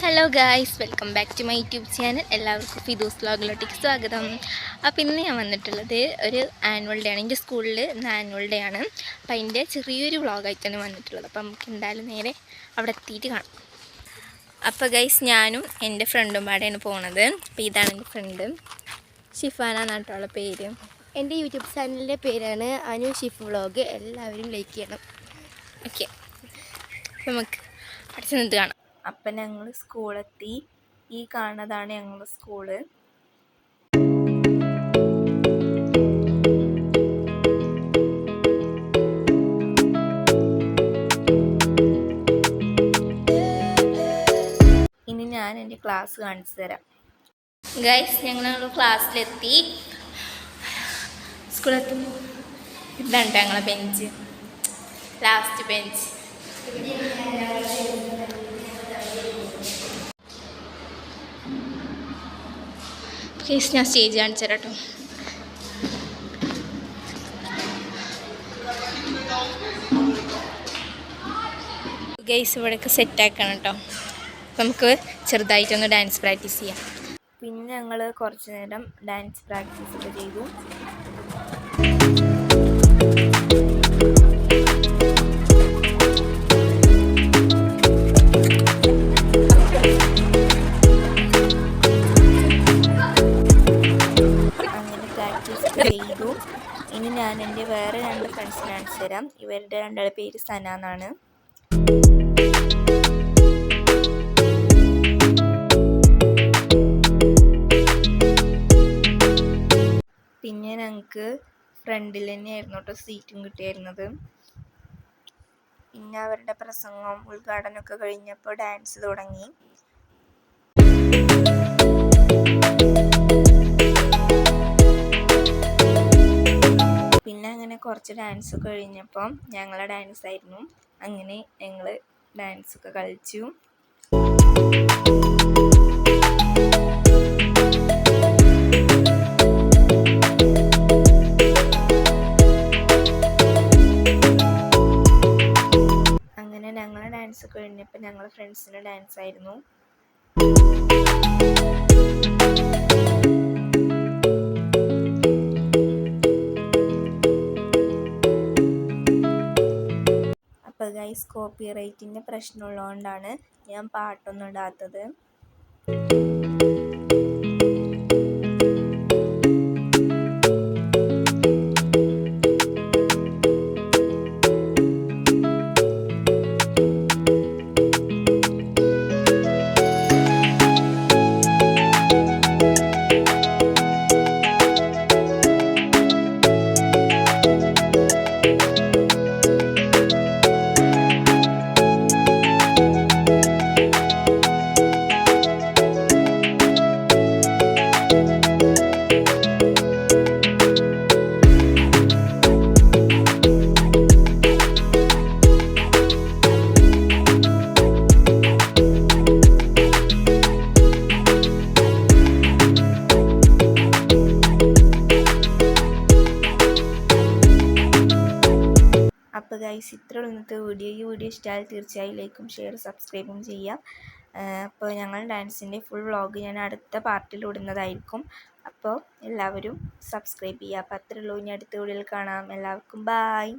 Hello guys, welcome back to my YouTube channel. എല്ലാവർക്കും ഫിദൂസ് വ്ലോഗിലോട്ടേക്ക് സ്വാഗതം. അപ്പോൾ ഇന്ന് ഞാൻ വന്നിട്ടുള്ളത് ഒരു ആനുവൽ ഡേ ആണ്. എൻ്റെ സ്കൂളിൽ ഇന്ന് ആനുവൽ ഡേ ആണ്. അപ്പോൾ അതിൻ്റെ ചെറിയൊരു വ്ളോഗായിട്ടാണ് വന്നിട്ടുള്ളത്. അപ്പോൾ നമുക്ക് എന്തായാലും നേരെ അവിടെ എത്തിയിട്ട് കാണാം. അപ്പോൾ ഗൈസ്, ഞാനും എൻ്റെ ഫ്രണ്ടും പാടെയാണ് പോണത്. അപ്പോൾ ഇതാണ് എൻ്റെ ഫ്രണ്ട് ഷിഫാന എന്നാട്ടുള്ള പേര്. എൻ്റെ യൂട്യൂബ് ചാനലിൻ്റെ പേരാണ് അനു ഷിഫ് വ്ളോഗ്. എല്ലാവരും ലൈക്ക് ചെയ്യണം. ഓക്കെ, അപ്പോൾ നമുക്ക് അവിടെ ചെന്നിട്ട് കാണാം. അപ്പം ഞങ്ങൾ സ്കൂളെത്തി. ഈ കാണുന്നതാണ് ഞങ്ങളുടെ സ്കൂള്. ഇനി ഞാൻ എൻ്റെ ക്ലാസ് കാണിച്ചു തരാം. ഗൈസ്, ഞങ്ങൾ ക്ലാസ്സിലെത്തി. സ്കൂളെത്തുമ്പോൾ ഇതാണ് ഞങ്ങളെ ബെഞ്ച്, ലാസ്റ്റ് ബെഞ്ച്. കേസ് ഞാൻ സ്റ്റേജ് കാണിച്ചു തരാം കേട്ടോ. ഗൈസ് ഇവിടെയൊക്കെ സെറ്റാക്കണം കേട്ടോ. നമുക്ക് ചെറുതായിട്ടൊന്ന് ഡാൻസ് പ്രാക്ടീസ് ചെയ്യാം. പിന്നെ ഞങ്ങൾ കുറച്ച് നേരം ഡാൻസ് പ്രാക്ടീസ് ഒക്കെ ചെയ്തു. ചെയ്തു. ഇനി ഞാൻ എൻ്റെ വേറെ 2 ഫ്രണ്ട്സിനെ കാണിച്ചു തരാം. ഇവരുടെ 2 പേര് സന എന്നാണ്. പിന്നെ ഞങ്ങൾക്ക് ഫ്രണ്ടിൽ തന്നെയായിരുന്നു കേട്ടോ സീറ്റും കിട്ടിയായിരുന്നത്. പിന്നെ അവരുടെ പ്രസംഗവും ഉദ്ഘാടനമൊക്കെ കഴിഞ്ഞപ്പോൾ ഡാൻസ് തുടങ്ങി. പിന്നെ അങ്ങനെ കുറച്ച് ഡാൻസ് കഴിഞ്ഞപ്പം ഞങ്ങളെ ഡാൻസ് ആയിരുന്നു. അങ്ങനെ ഞങ്ങൾ ഡാൻസൊക്കെ കളിച്ചു. അങ്ങനെ ഞങ്ങളെ ഡാൻസ് കഴിഞ്ഞപ്പോൾ ഞങ്ങളെ ഫ്രണ്ട്സിൻ്റെ ഡാൻസ് ആയിരുന്നു. അപ്പോൾ ഗൈസ്, കോപ്പിറൈറ്റിൻ്റെ പ്രശ്നമുള്ളതുകൊണ്ടാണ് ഞാൻ പാട്ടൊന്നും ഇടാത്തത്. അപ്പോൾ ഗൈസ്, ഇത്രയുള്ള ഇന്നത്തെ വീഡിയോ. ഈ വീഡിയോ ഇഷ്ടമായാൽ തീർച്ചയായും ലൈക്കും ഷെയർ സബ്സ്ക്രൈബും ചെയ്യാം. അപ്പോൾ ഞങ്ങൾ ഡാൻസിൻ്റെ ഫുൾ വ്ളോഗ് ഞാൻ അടുത്ത പാർട്ടിൽ ഇടുന്നതായിരിക്കും. അപ്പോൾ എല്ലാവരും സബ്സ്ക്രൈബ് ചെയ്യുക. അപ്പോൾ അത്രയേ ഉള്ളൂ. ഇനി അടുത്ത വീഡിയോയിൽ കാണാം. എല്ലാവർക്കും ബായ്.